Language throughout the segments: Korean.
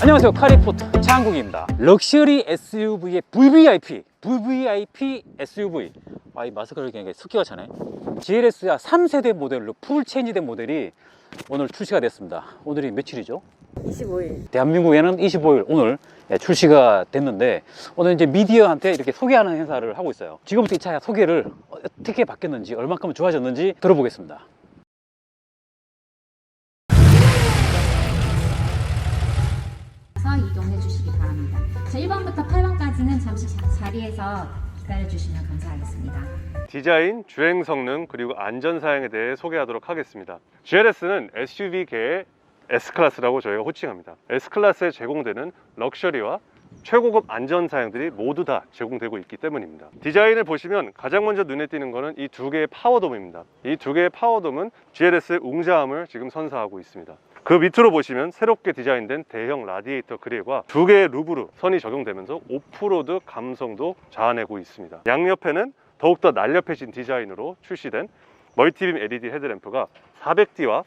안녕하세요, 카리포터 차한국입니다. 럭셔리 SUV의 VVIP SUV. 이 마스크를 그냥 스키가 차네. GLS야 3세대 모델로 풀 체인지된 모델이 오늘 출시가 됐습니다. 오늘이 며칠이죠? 25일. 대한민국에는 25일 오늘 출시가 됐는데, 오늘 이제 미디어한테 이렇게 소개하는 행사를 하고 있어요. 지금부터 이 차 소개를 어떻게 바뀌었는지, 얼마큼 좋아졌는지 들어보겠습니다. 이동해 주시기 바랍니다. 자, 1번부터 8번까지는 잠시 자리에서 기다려 주시면 감사하겠습니다. 디자인, 주행 성능, 그리고 안전 사양에 대해 소개하도록 하겠습니다. GLS는 SUV계의 S클래스라고 저희가 호칭합니다. S클래스에 제공되는 럭셔리와 최고급 안전 사양들이 모두 다 제공되고 있기 때문입니다. 디자인을 보시면 가장 먼저 눈에 띄는 것은 이 두 개의 파워돔입니다. 이 두 개의 파워돔은 GLS의 웅장함을 지금 선사하고 있습니다. 그 밑으로 보시면 새롭게 디자인된 대형 라디에이터 그릴과 두 개의 루브르 선이 적용되면서 오프로드 감성도 자아내고 있습니다. 양옆에는 더욱더 날렵해진 디자인으로 출시된 멀티빔 LED 헤드램프가 400D와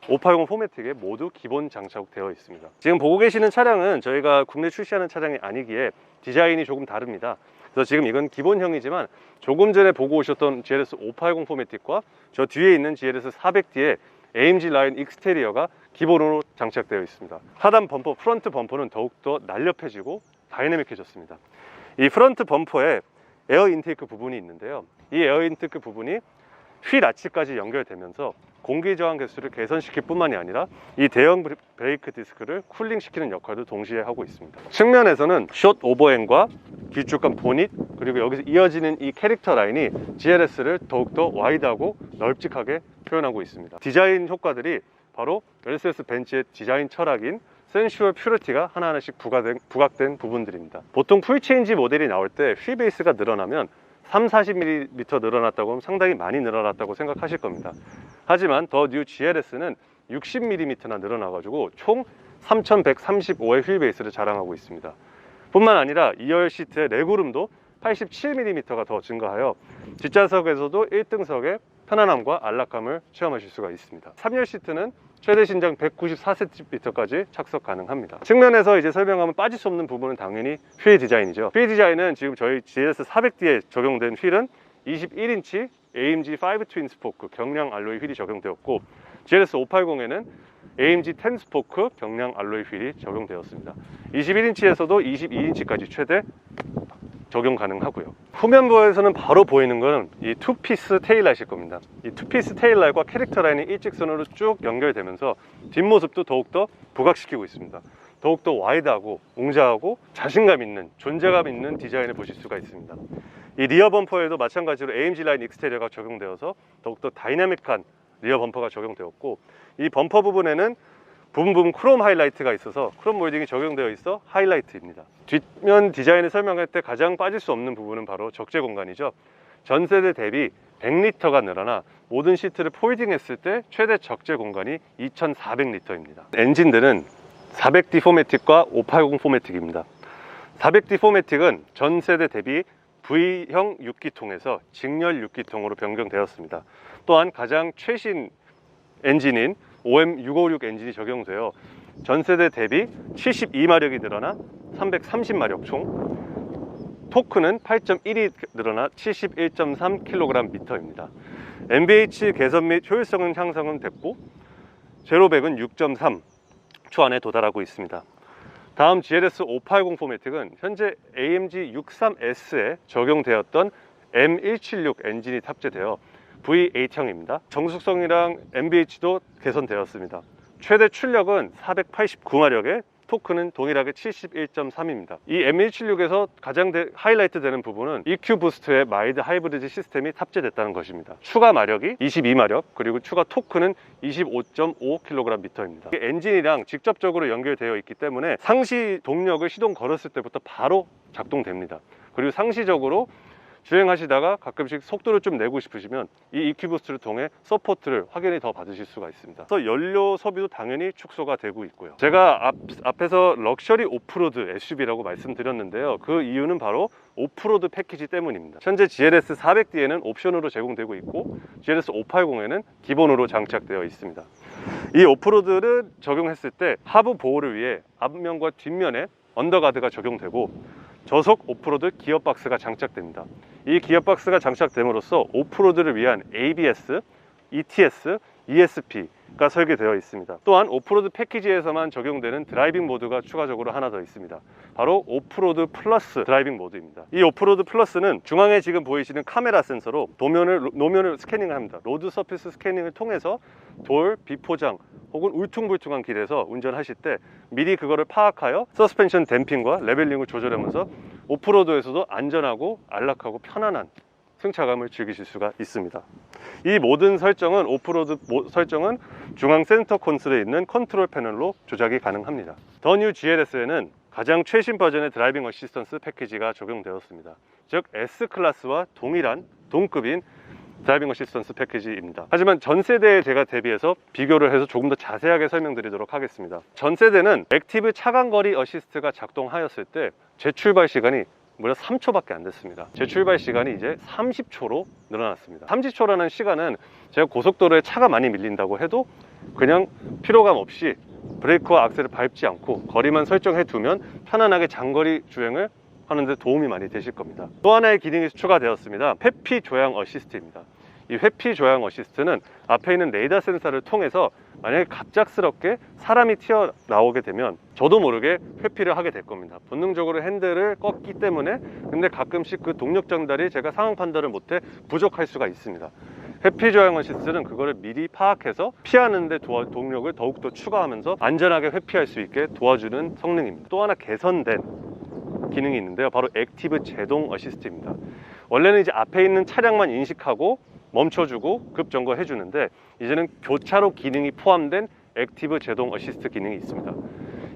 580 포매틱에 모두 기본 장착되어 있습니다. 지금 보고 계시는 차량은 저희가 국내 출시하는 차량이 아니기에 디자인이 조금 다릅니다. 그래서 지금 이건 기본형이지만 조금 전에 보고 오셨던 GLS 580 포매틱과 저 뒤에 있는 GLS 400D의 AMG 라인 익스테리어가 기본으로 장착되어 있습니다. 하단 범퍼, 프런트 범퍼는 더욱더 날렵해지고 다이내믹해졌습니다. 이 프런트 범퍼에 에어 인테이크 부분이 있는데요, 이 에어 인테이크 부분이 휠 아치까지 연결되면서 공기 저항 개수를 개선시킬 뿐만이 아니라 이 대형 브레이크 디스크를 쿨링시키는 역할도 동시에 하고 있습니다. 측면에서는 숏 오버행과 길쭉한 보닛, 그리고 여기서 이어지는 이 캐릭터 라인이 GLS를 더욱더 와이드하고 널찍하게 표현하고 있습니다. 디자인 효과들이 바로 메르세데스 벤츠의 디자인 철학인 센슈얼 퓨리티가 하나하나씩 부각된 부분들입니다. 보통 풀체인지 모델이 나올 때 휠 베이스가 늘어나면 30-40mm 늘어났다고 하면 상당히 많이 늘어났다고 생각하실 겁니다. 하지만 더 뉴 GLS는 60mm나 늘어나가지고 총 3135의 휠 베이스를 자랑하고 있습니다. 뿐만 아니라 2열 시트의 레그룸도 87mm가 더 증가하여 뒷좌석에서도 1등석의 편안함과 안락감을 체험하실 수가 있습니다. 3열 시트는 최대 신장 194cm까지 착석 가능합니다. 측면에서 이제 설명하면 빠질 수 없는 부분은 당연히 휠 디자인이죠. 휠 디자인은 지금 저희 GLS 400D에 적용된 휠은 21인치 AMG 5 트윈 스포크 경량 알로이 휠이 적용되었고, GLS 580에는 AMG 10 스포크 경량 알로이 휠이 적용되었습니다. 21인치에서도 22인치까지 최대 적용 가능하고요. 후면부에서는 바로 보이는 것은 이 투피스 테일라이트일 겁니다. 이 투피스 테일라이트과 캐릭터 라인이 일직선으로 쭉 연결되면서 뒷모습도 더욱더 부각시키고 있습니다. 더욱더 와이드하고 웅장하고 자신감 있는, 존재감 있는 디자인을 보실 수가 있습니다. 이 리어 범퍼에도 마찬가지로 AMG 라인 익스테리어가 적용되어서 더욱더 다이내믹한 리어 범퍼가 적용되었고, 이 범퍼 부분에는 부분 크롬 하이라이트가 있어서 크롬 몰딩이 적용되어 있어 하이라이트입니다. 뒷면 디자인을 설명할 때 가장 빠질 수 없는 부분은 바로 적재 공간이죠. 전 세대 대비 100리터가 늘어나 모든 시트를 폴딩했을 때 최대 적재 공간이 2400리터입니다. 엔진들은 400D 포매틱과 580 포매틱입니다. 400D 포매틱은 전 세대 대비 V형 6기통에서 직렬 6기통으로 변경되었습니다. 또한 가장 최신 엔진인 OM656 엔진이 적용되어 전세대 대비 72마력이 늘어나 330마력 총, 토크는 8.1이 늘어나 71.3kgm입니다. NVH 개선 및 효율성은 향상은 됐고, 제로백은 6.3 초 안에 도달하고 있습니다. 다음 GLS 580 포매틱은 현재 AMG 63S에 적용되었던 M176 엔진이 탑재되어 V8형입니다. 정숙성이랑 NVH도 개선되었습니다. 최대 출력은 489마력에 토크는 동일하게 71.3입니다. 이 M176에서 가장 하이라이트 되는 부분은 EQ 부스트의 마일드 하이브리드 시스템이 탑재됐다는 것입니다. 추가 마력이 22마력, 그리고 추가 토크는 25.5kgm입니다. 엔진이랑 직접적으로 연결되어 있기 때문에 상시 동력을 시동 걸었을 때부터 바로 작동됩니다. 그리고 상시적으로 주행하시다가 가끔씩 속도를 좀 내고 싶으시면 이 EQ부스트를 통해 서포트를 확연히 더 받으실 수가 있습니다. 그래서 연료 소비도 당연히 축소가 되고 있고요. 제가 앞에서 럭셔리 오프로드 SUV라고 말씀드렸는데요. 그 이유는 바로 오프로드 패키지 때문입니다. 현재 GLS 400D에는 옵션으로 제공되고 있고 GLS 580에는 기본으로 장착되어 있습니다. 이 오프로드를 적용했을 때 하부 보호를 위해 앞면과 뒷면에 언더가드가 적용되고 저속 오프로드 기어박스가 장착됩니다. 이 기어박스가 장착됨으로써 오프로드를 위한 ABS, ETS, ESP가 설계되어 있습니다. 또한 오프로드 패키지에서만 적용되는 드라이빙 모드가 추가적으로 하나 더 있습니다. 바로 오프로드 플러스 드라이빙 모드입니다. 이 오프로드 플러스는 중앙에 지금 보이시는 카메라 센서로 노면을 스캐닝을 합니다. 로드 서피스 스캐닝을 통해서 돌, 비포장 혹은 울퉁불퉁한 길에서 운전하실 때 미리 그거를 파악하여 서스펜션 댐핑과 레벨링을 조절하면서 오프로드에서도 안전하고 안락하고 편안한 승차감을 즐기실 수가 있습니다. 이 모든 설정은 오프로드 설정은 중앙 센터 콘솔에 있는 컨트롤 패널로 조작이 가능합니다. 더 뉴 GLS에는 가장 최신 버전의 드라이빙 어시스턴스 패키지가 적용되었습니다. 즉 S클래스와 동급인 드라이빙 어시스턴스 패키지입니다. 하지만 전 세대에 제가 대비해서 비교를 해서 조금 더 자세하게 설명드리도록 하겠습니다. 전 세대는 액티브 차간거리 어시스트가 작동하였을 때 재출발 시간이 무려 3초밖에 안 됐습니다. 재출발 시간이 이제 30초로 늘어났습니다. 30초라는 시간은 제가 고속도로에 차가 많이 밀린다고 해도 그냥 피로감 없이 브레이크와 악셀을 밟지 않고 거리만 설정해 두면 편안하게 장거리 주행을 하는데 도움이 많이 되실 겁니다. 또 하나의 기능이 추가되었습니다. 회피 조향 어시스트입니다. 이 회피 조향 어시스트는 앞에 있는 레이더 센서를 통해서 만약에 갑작스럽게 사람이 튀어나오게 되면 저도 모르게 회피를 하게 될 겁니다. 본능적으로 핸들을 껐기 때문에. 근데 가끔씩 그 동력 전달이 제가 상황 판단을 못해 부족할 수가 있습니다. 회피 조향 어시스트는 그거를 미리 파악해서 피하는 데 동력을 더욱더 추가하면서 안전하게 회피할 수 있게 도와주는 성능입니다. 또 하나 개선된 기능이 있는데요. 바로 액티브 제동 어시스트입니다. 원래는 이제 앞에 있는 차량만 인식하고 멈춰주고 급정거 해주는데 이제는 교차로 기능이 포함된 액티브 제동 어시스트 기능이 있습니다.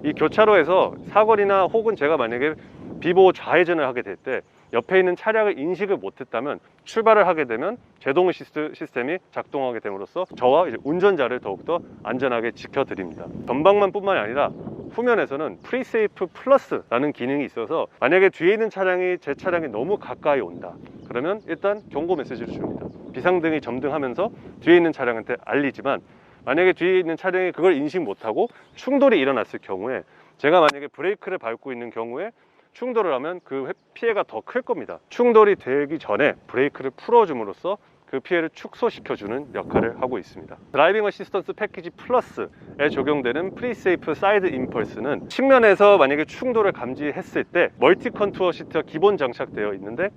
이 교차로에서 사거리나 혹은 제가 만약에 비보호 좌회전을 하게 될 때 옆에 있는 차량을 인식을 못했다면 출발을 하게 되면 제동 어시스트 시스템이 작동하게 됨으로써 저와 이제 운전자를 더욱더 안전하게 지켜드립니다. 전방만 뿐만이 아니라 후면에서는 프리세이프 플러스라는 기능이 있어서 만약에 뒤에 있는 차량이 제 차량이 너무 가까이 온다 그러면 일단 경고 메시지를 줍니다. 비상등이 점등하면서 뒤에 있는 차량한테 알리지만 만약에 뒤에 있는 차량이 그걸 인식 못하고 충돌이 일어났을 경우에 제가 만약에 브레이크를 밟고 있는 경우에 충돌을 하면 그 피해가 더 클 겁니다. 충돌이 되기 전에 브레이크를 풀어줌으로써 그 피해를 축소시켜주는 역할을 하고 있습니다. 드라이빙 어시스턴스 패키지 플러스에 적용되는 프리세이프 사이드 임펄스는 측면에서 만약에 충돌을 감지했을 때 멀티 컨투어 시트가 기본 장착되어 있는데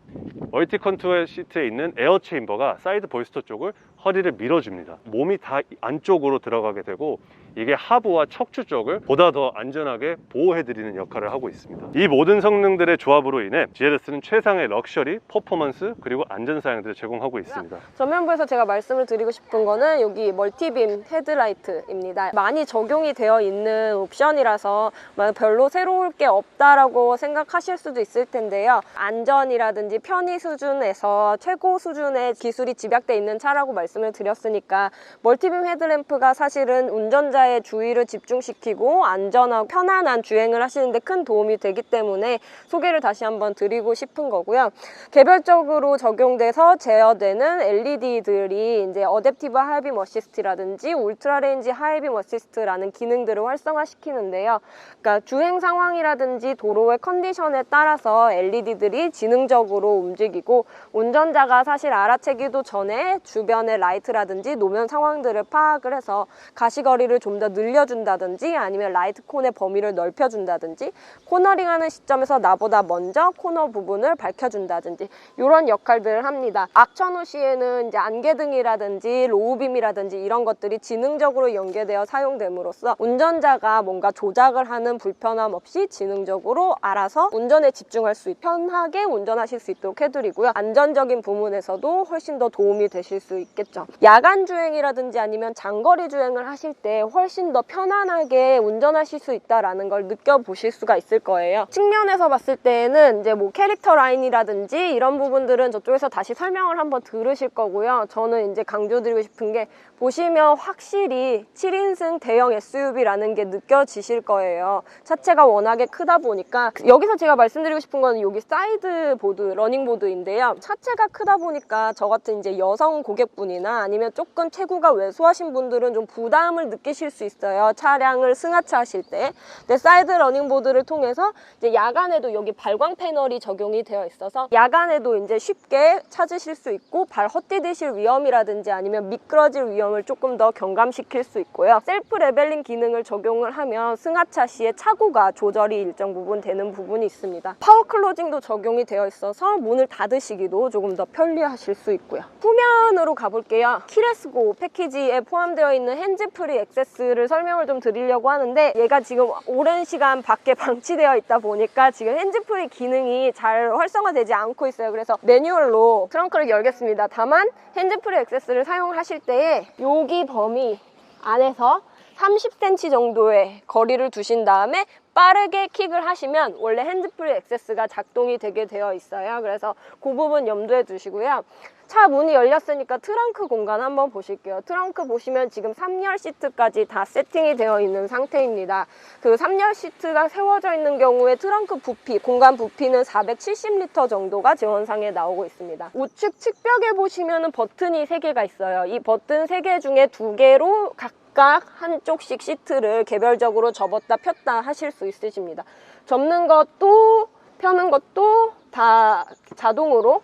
멀티 컨투어 시트에 있는 에어 체인버가 사이드 볼스터 쪽을 허리를 밀어줍니다. 몸이 다 안쪽으로 들어가게 되고 이게 하부와 척추 쪽을 보다 더 안전하게 보호해드리는 역할을 하고 있습니다. 이 모든 성능들의 조합으로 인해 GLS는 최상의 럭셔리, 퍼포먼스 그리고 안전 사양들을 제공하고 있습니다. 전면부에서 제가 말씀을 드리고 싶은 거는 여기 멀티빔 헤드라이트입니다. 많이 적용이 되어 있는 옵션이라서 별로 새로울 게 없다라고 생각하실 수도 있을 텐데요. 안전이라든지 편의 수준에서 최고 수준의 기술이 집약되어 있는 차라고 말씀을 드렸으니까 멀티빔 헤드램프가 사실은 운전자의 주의를 집중시키고 안전하고 편안한 주행을 하시는데 큰 도움이 되기 때문에 소개를 다시 한번 드리고 싶은 거고요. 개별적으로 적용돼서 제어되는 LED들이 이제 어댑티브 하이빔 어시스트라든지 울트라 레인지 하이빔 어시스트라는 기능들을 활성화시키는데요. 그러니까 주행 상황이라든지 도로의 컨디션에 따라서 LED들이 지능적으로 움직이고 운전자가 사실 알아채기도 전에 주변의 라이트라든지 노면 상황들을 파악을 해서 가시거리를 좀 더 늘려준다든지 아니면 라이트 콘의 범위를 넓혀준다든지 코너링하는 시점에서 나보다 먼저 코너 부분을 밝혀준다든지 이런 역할들을 합니다. 악천후 시에는 이제 안개등이라든지 로우빔이라든지 이런 것들이 지능적으로 연계되어 사용됨으로써 운전자가 뭔가 조작을 하는 불편함 없이 지능적으로 알아서 운전에 집중할 수 있도록 편하게 운전하실 수 있도록 해드리고요. 안전적인 부분에서도 훨씬 더 도움이 되실 수 있겠죠. 야간 주행이라든지 아니면 장거리 주행을 하실 때 훨씬 더 편안하게 운전하실 수 있다는 걸 느껴보실 수가 있을 거예요. 측면에서 봤을 때는 이제 뭐 캐릭터 라인이라든지 이런 부분들은 저쪽에서 다시 설명을 한번 들으실 거고요. 저는 이제 강조드리고 싶은 게, 보시면 확실히 7인승 대형 SUV라는 게 느껴지실 거예요. 차체가 워낙에 크다 보니까. 여기서 제가 말씀드리고 싶은 건 여기 사이드 보드, 러닝 보드인데요. 차체가 크다 보니까 저 같은 이제 여성 고객분이나 아니면 조금 체구가 왜소하신 분들은 좀 부담을 느끼실 수 있어요. 차량을 승하차 하실 때. 근데 사이드 러닝 보드를 통해서 이제 야간에도 여기 발광 패널이 적용이 되어 있어서 야간에도 이제 쉽게 찾으실 수 있고, 발 헛디디실 위험이라든지 아니면 미끄러질 위험을 조금 더 경감시킬 수 있고요. 셀프 레벨링 기능을 적용을 하면 승하차 시에 차고가 조절이 일정 부분 되는 부분이 있습니다. 파워 클로징도 적용이 되어 있어서 문을 닫으시기도 조금 더 편리하실 수 있고요. 후면으로 가볼게요. 키레스고 패키지에 포함되어 있는 핸즈프리 액세스를 설명을 좀 드리려고 하는데, 얘가 지금 오랜 시간 밖에 방치되어 있다 보니까 지금 핸즈프리 기능이 잘 활성화되지 않고 있어요. 그래서 매뉴얼로 트렁크를 열겠습니다. 다만 핸즈프리 액세스를 사용하실 때에 여기 범위 안에서 30cm 정도의 거리를 두신 다음에 빠르게 킥을 하시면 원래 핸즈프리 액세스가 작동이 되게 되어 있어요. 그래서 그 부분 염두에 두시고요. 차 문이 열렸으니까 트렁크 공간 한번 보실게요. 트렁크 보시면 지금 3열 시트까지 다 세팅이 되어 있는 상태입니다. 그 3열 시트가 세워져 있는 경우에 트렁크 부피, 공간 부피는 470리터 정도가 지원상에 나오고 있습니다. 우측 측벽에 보시면 버튼이 3개가 있어요. 이 버튼 3개 중에 2개로 각각 한쪽씩 시트를 개별적으로 접었다 폈다 하실 수 있으십니다. 접는 것도 펴는 것도 다 자동으로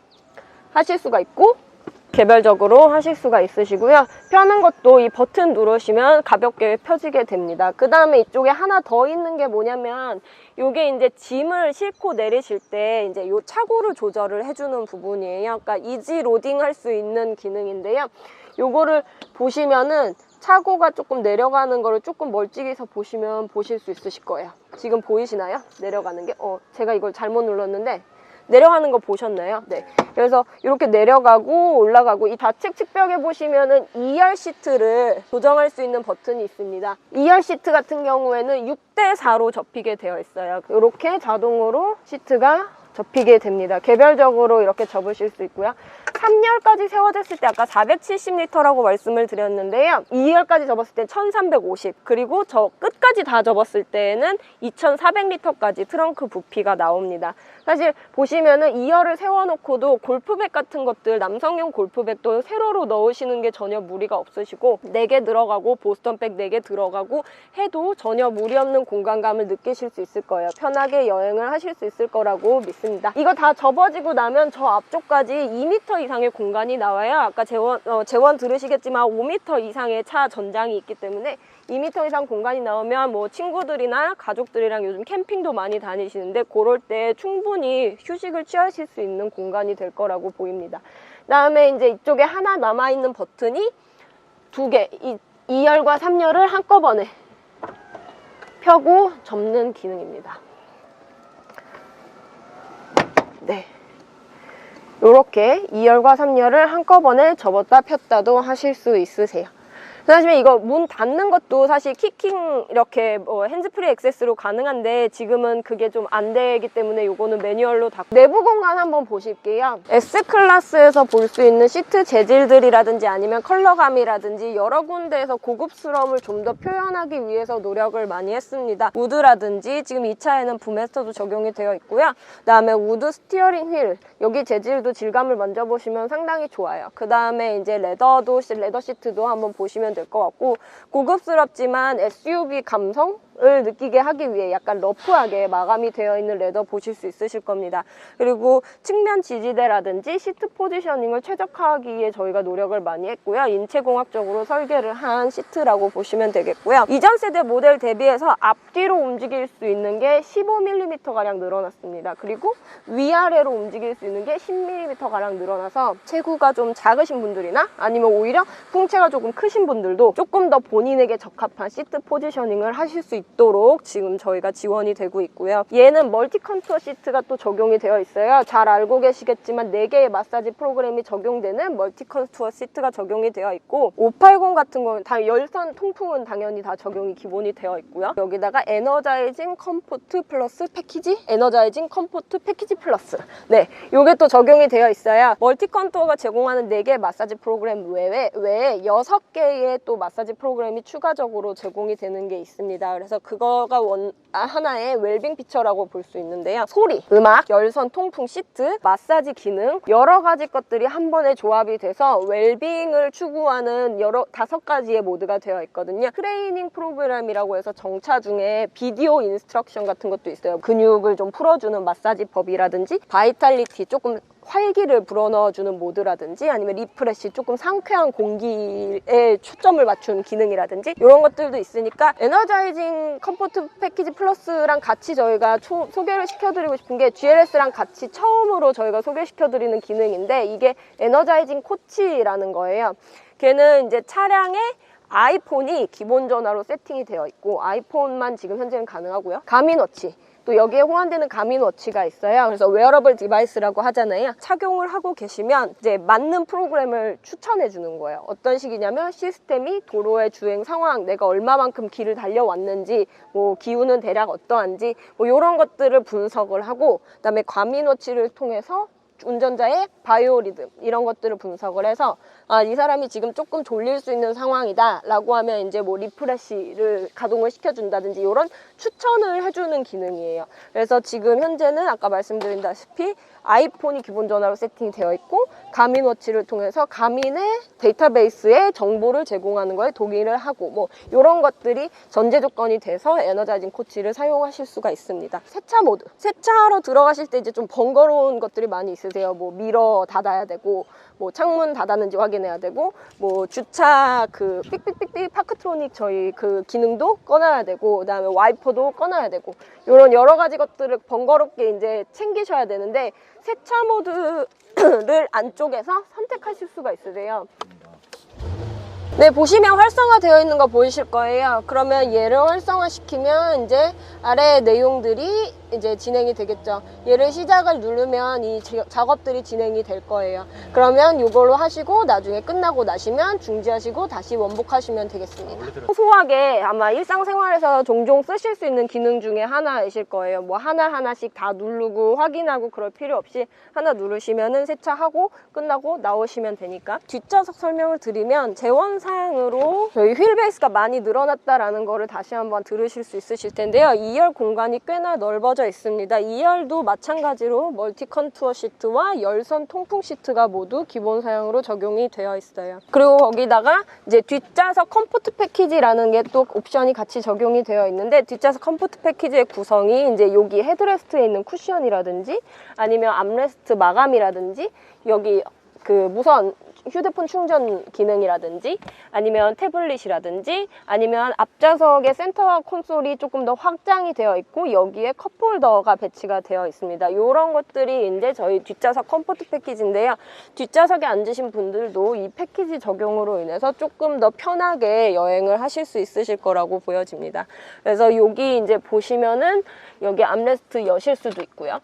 하실 수가 있고 개별적으로 하실 수가 있으시고요. 펴는 것도 이 버튼 누르시면 가볍게 펴지게 됩니다. 그 다음에 이쪽에 하나 더 있는 게 뭐냐면, 요게 이제 짐을 싣고 내리실 때 이제 요 차고를 조절을 해주는 부분이에요. 그러니까 이지 로딩 할 수 있는 기능인데요. 요거를 보시면은 차고가 조금 내려가는 거를 조금 멀찍이서 보시면 보실 수 있으실 거예요. 지금 보이시나요? 내려가는 게? 제가 이걸 잘못 눌렀는데 내려가는 거 보셨나요? 네. 그래서 이렇게 내려가고 올라가고, 이 좌측 측벽에 보시면은 2열 시트를 조정할 수 있는 버튼이 있습니다. 2열 시트 같은 경우에는 6대4로 접히게 되어 있어요. 이렇게 자동으로 시트가 접히게 됩니다. 개별적으로 이렇게 접으실 수 있고요. 3열까지 세워졌을 때 아까 470리터라고 말씀을 드렸는데요. 2열까지 접었을 때 1350, 그리고 저 끝까지 다 접었을 때는 2400리터까지 트렁크 부피가 나옵니다. 사실 보시면은 2열을 세워놓고도 골프백 같은 것들, 남성용 골프백도 세로로 넣으시는 게 전혀 무리가 없으시고, 4개 들어가고 보스턴백 4개 들어가고 해도 전혀 무리 없는 공간감을 느끼실 수 있을 거예요. 편하게 여행을 하실 수 있을 거라고 믿습니다. 이거 다 접어지고 나면 저 앞쪽까지 2m 이상의 공간이 나와요. 아까 재원 들으시겠지만 5m 이상의 차 전장이 있기 때문에 2m 이상 공간이 나오면 뭐 친구들이나 가족들이랑 요즘 캠핑도 많이 다니시는데 그럴 때 충분히 휴식을 취하실 수 있는 공간이 될 거라고 보입니다. 그다음에 이제 이쪽에 하나 남아있는 버튼이 2개, 2열과 3열을 한꺼번에 펴고 접는 기능입니다. 네. 이렇게 2열과 3열을 한꺼번에 접었다 폈다도 하실 수 있으세요. 사실 이거 문 닫는 것도 사실 키킹 이렇게 핸즈프리 액세스로 가능한데 지금은 그게 좀 안 되기 때문에 요거는 매뉴얼로 닫고, 내부 공간 한번 보실게요. S클래스에서 볼 수 있는 시트 재질들이라든지 아니면 컬러감이라든지 여러 군데에서 고급스러움을 좀 더 표현하기 위해서 노력을 많이 했습니다. 우드라든지 지금 이 차에는 부메스터도 적용이 되어 있고요. 그 다음에 우드 스티어링 휠, 여기 재질도 질감을 만져보시면 상당히 좋아요. 그 다음에 이제 레더 시트도 한번 보시면 될 것 같고, 고급스럽지만 SUV 감성을 느끼게 하기 위해 약간 러프하게 마감이 되어 있는 레더 보실 수 있으실 겁니다. 그리고 측면 지지대라든지 시트 포지셔닝을 최적화하기 위해 저희가 노력을 많이 했고요. 인체공학적으로 설계를 한 시트라고 보시면 되겠고요. 이전 세대 모델 대비해서 앞뒤로 움직일 수 있는 게 15mm가량 늘어났습니다. 그리고 위아래로 움직일 수 있는 게 10mm가량 늘어나서 체구가 좀 작으신 분들이나 아니면 오히려 풍채가 조금 크신 분들도 조금 더 본인에게 적합한 시트 포지셔닝을 하실 수 있도록 지금 저희가 지원이 되고 있고요. 얘는 멀티 컨투어 시트가 또 적용이 되어 있어요. 잘 알고 계시겠지만 4개의 마사지 프로그램이 적용되는 멀티 컨투어 시트가 적용이 되어 있고 580 같은 경우는 다 열선 통풍은 당연히 다 적용이 기본이 되어 있고요. 여기다가 에너자이징 컴포트 플러스 패키지, 에너자이징 컴포트 패키지 플러스, 네, 요게 또 적용이 되어 있어요. 멀티 컨투어가 제공하는 4개의 마사지 프로그램 외에 6개의 또 마사지 프로그램이 추가적으로 제공이 되는 게 있습니다. 그래서 그거가 하나의 웰빙 피처라고 볼 수 있는데요. 소리, 음악, 열선 통풍 시트, 마사지 기능, 여러 가지 것들이 한 번에 조합이 돼서 웰빙을 추구하는 5가지의 모드가 되어 있거든요. 트레이닝 프로그램이라고 해서 정차 중에 비디오 인스트럭션 같은 것도 있어요. 근육을 좀 풀어주는 마사지법이라든지 바이탈리티, 조금 활기를 불어넣어주는 모드라든지 아니면 리프레시, 조금 상쾌한 공기에 초점을 맞춘 기능이라든지 이런 것들도 있으니까 에너자이징 컴포트 패키지 플러스랑 같이 저희가 소개를 시켜드리고 싶은 게 GLS랑 같이 처음으로 저희가 소개시켜드리는 기능인데 이게 에너자이징 코치라는 거예요. 걔는 이제 차량에 아이폰이 기본 전화로 세팅이 되어 있고 아이폰만 지금 현재는 가능하고요. 가민워치, 또 여기에 호환되는 가민워치가 있어요. 그래서 웨어러블 디바이스라고 하잖아요. 착용을 하고 계시면 이제 맞는 프로그램을 추천해 주는 거예요. 어떤 식이냐면 시스템이 도로의 주행 상황, 내가 얼마만큼 길을 달려왔는지, 뭐 기후는 대략 어떠한지, 뭐 이런 것들을 분석을 하고, 그다음에 가민워치를 통해서 운전자의 바이오리듬 이런 것들을 분석을 해서 이 사람이 지금 조금 졸릴 수 있는 상황이다 라고 하면 이제 뭐 리프레시를 가동을 시켜준다든지 이런 추천을 해주는 기능이에요. 그래서 지금 현재는 아까 말씀드린다시피 아이폰이 기본 전화로 세팅이 되어 있고 가민워치를 통해서 가민의 데이터베이스에 정보를 제공하는 거에 동의를 하고 뭐 이런 것들이 전제 조건이 돼서 에너자이징 코치를 사용하실 수가 있습니다. 세차 모드, 세차하러 들어가실 때 이제 좀 번거로운 것들이 많이 있으세요. 뭐 미러 닫아야 되고 뭐 창문 닫았는지 확인해야 되고 뭐 주차 그 삑삑삑삑 파크트로닉 저희 그 기능도 꺼놔야 되고 그다음에 와이퍼도 꺼놔야 되고 이런 여러 가지 것들을 번거롭게 이제 챙기셔야 되는데 세차 모드를 안쪽에서 선택하실 수가 있으세요. 네, 보시면 활성화되어 있는 거 보이실 거예요. 그러면 얘를 활성화시키면 이제 아래 내용들이 이제 진행이 되겠죠. 얘를 시작을 누르면 이 작업들이 진행이 될 거예요. 그러면 이걸로 하시고 나중에 끝나고 나시면 중지하시고 다시 원복하시면 되겠습니다. 소소하게 아마 일상생활에서 종종 쓰실 수 있는 기능 중에 하나이실 거예요. 뭐 하나하나씩 다 누르고 확인하고 그럴 필요 없이 하나 누르시면은 세차하고 끝나고 나오시면 되니까. 뒷좌석 설명을 드리면 재원사항으로 저희 휠 베이스가 많이 늘어났다라는 거를 다시 한번 들으실 수 있으실 텐데요. 2열 공간이 꽤나 넓어져 있습니다. 2열도 마찬가지로 멀티 컨투어 시트와 열선 통풍 시트가 모두 기본 사양으로 적용이 되어 있어요. 그리고 거기다가 이제 뒷좌석 컴포트 패키지라는 게 또 옵션이 같이 적용이 되어 있는데 뒷좌석 컴포트 패키지의 구성이 이제 여기 헤드레스트에 있는 쿠션이라든지 아니면 암레스트 마감이라든지 여기 그 무선 휴대폰 충전 기능이라든지 아니면 태블릿이라든지 아니면 앞좌석의 센터 콘솔이 조금 더 확장이 되어 있고 여기에 컵홀더가 배치가 되어 있습니다. 이런 것들이 이제 저희 뒷좌석 컴포트 패키지인데요. 뒷좌석에 앉으신 분들도 이 패키지 적용으로 인해서 조금 더 편하게 여행을 하실 수 있으실 거라고 보여집니다. 그래서 여기 이제 보시면은 여기 암레스트 여실 수도 있고요.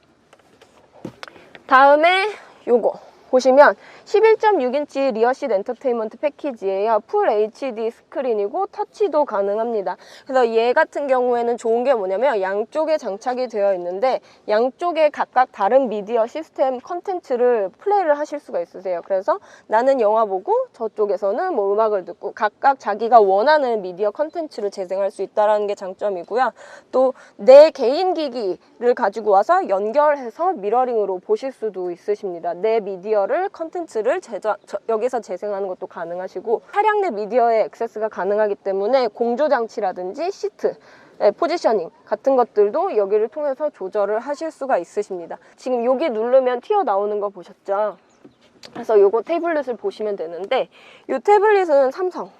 다음에 요거 보시면 11.6인치 리어시드 엔터테인먼트 패키지예요. 풀 HD 스크린이고 터치도 가능합니다. 그래서 얘 같은 경우에는 좋은 게 뭐냐면 양쪽에 장착이 되어 있는데 양쪽에 각각 다른 미디어 시스템 컨텐츠를 플레이를 하실 수가 있으세요. 그래서 나는 영화 보고 저쪽에서는 뭐 음악을 듣고 각각 자기가 원하는 미디어 컨텐츠를 재생할 수 있다는 게 장점이고요. 또 내 개인 기기를 가지고 와서 연결해서 미러링으로 보실 수도 있으십니다. 내 미디어를 컨텐츠를 여기서 재생하는 것도 가능하시고 차량 내 미디어에 액세스가 가능하기 때문에 공조장치라든지 시트 포지셔닝 같은 것들도 여기를 통해서 조절을 하실 수가 있으십니다. 지금 여기 누르면 튀어나오는 거 보셨죠? 그래서 요거 태블릿을 보시면 되는데 이 태블릿은 삼성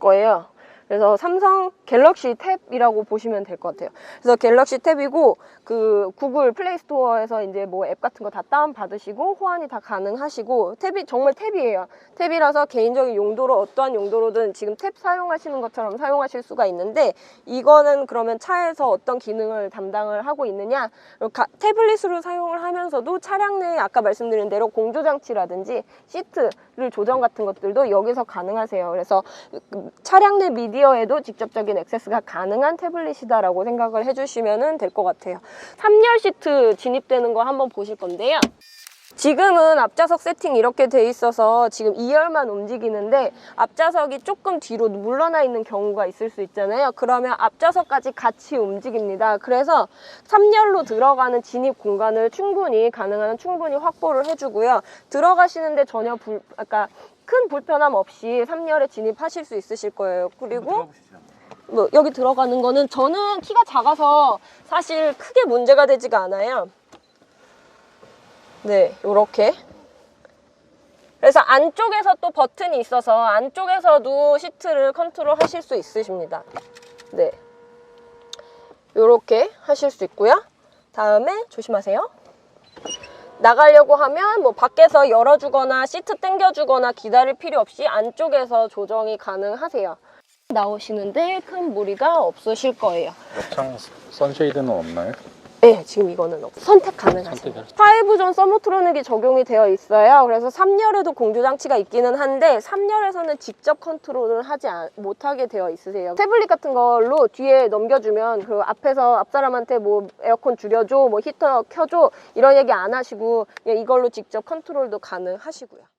거예요. 그래서 삼성 갤럭시 탭이라고 보시면 될 것 같아요. 그래서 갤럭시 탭이고 그 구글 플레이 스토어에서 이제 뭐 앱 같은 거 다 다운 받으시고 호환이 다 가능하시고 탭이 정말 탭이에요. 탭이라서 개인적인 용도로 어떠한 용도로든 지금 탭 사용하시는 것처럼 사용하실 수가 있는데, 이거는 그러면 차에서 어떤 기능을 담당을 하고 있느냐, 태블릿으로 사용을 하면서도 차량 내에 아까 말씀드린 대로 공조장치라든지 시트를 조정 같은 것들도 여기서 가능하세요. 그래서 차량 내 미디어에도 직접적인 액세스가 가능한 태블릿이다라고 생각을 해주시면 될 것 같아요. 3열 시트 진입되는 거 한번 보실 건데요. 지금은 앞좌석 세팅 이렇게 돼 있어서 지금 2열만 움직이는데 앞좌석이 조금 뒤로 물러나 있는 경우가 있을 수 있잖아요. 그러면 앞좌석까지 같이 움직입니다. 그래서 3열로 들어가는 진입 공간을 충분히 확보를 해주고요. 들어가시는데 전혀 큰 불편함 없이 3열에 진입하실 수 있으실 거예요. 그리고 뭐 여기 들어가는 거는 저는 키가 작아서 사실 크게 문제가 되지가 않아요. 네, 요렇게. 그래서 안쪽에서 또 버튼이 있어서 안쪽에서도 시트를 컨트롤 하실 수 있으십니다. 네, 요렇게 하실 수 있고요. 다음에 조심하세요. 나가려고 하면 뭐 밖에서 열어주거나 시트 당겨주거나 기다릴 필요 없이 안쪽에서 조정이 가능하세요. 나오시는데 큰 무리가 없으실 거예요. 옆창 선쉐이드는 없나요? 네, 지금 이거는 선택 가능하세요. 5존 서모트로닉이 적용이 되어 있어요. 그래서 3열에도 공조장치가 있기는 한데 3열에서는 직접 컨트롤을 못하게 되어 있으세요. 태블릿 같은 걸로 뒤에 넘겨주면 그 앞에서 앞 사람한테 뭐 에어컨 줄여줘, 뭐 히터 켜줘 이런 얘기 안 하시고 그냥 이걸로 직접 컨트롤도 가능하시고요.